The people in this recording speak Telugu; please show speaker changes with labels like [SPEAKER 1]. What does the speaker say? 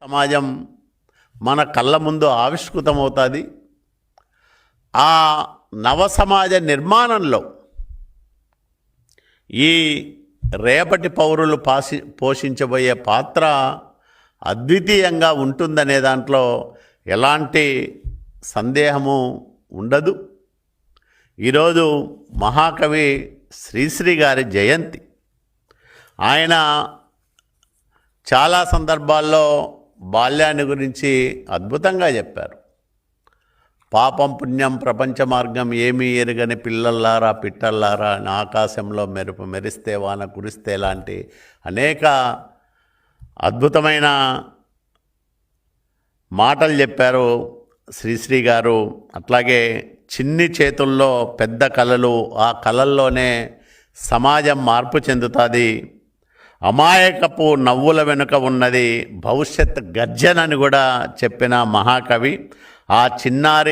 [SPEAKER 1] సమాజం మన కళ్ళ ముందు ఆవిష్కృతమవుతుంది. ఆ నవ సమాజ నిర్మాణంలో ఈ రేపటి పౌరులు పోషించబోయే పాత్ర అద్వితీయంగా ఉంటుందనే దాంట్లో ఎలాంటి సందేహము ఉండదు. ఈరోజు మహాకవి శ్రీశ్రీ గారి జయంతి. ఆయన చాలా సందర్భాల్లో బాల్యాన్ని గురించి అద్భుతంగా చెప్పారు. పాపం పుణ్యం ప్రపంచ మార్గం ఏమీ ఎరుగని పిల్లల్లారా పిట్టల్లారా అని ఆకాశంలో మెరుపు మెరిస్తే వాన కురిస్తే లాంటి అనేక అద్భుతమైన మాటలు చెప్పారు శ్రీశ్రీ గారు. అట్లాగే చిన్ని చేతుల్లో పెద్ద కళలు, ఆ కళల్లోనే సమాజం మార్పు చెందుతుంది. అమాయకపు నవ్వుల వెనుక ఉన్నది భవిష్యత్ గర్జన అని కూడా చెప్పిన మహాకవి. ఆ చిన్నారి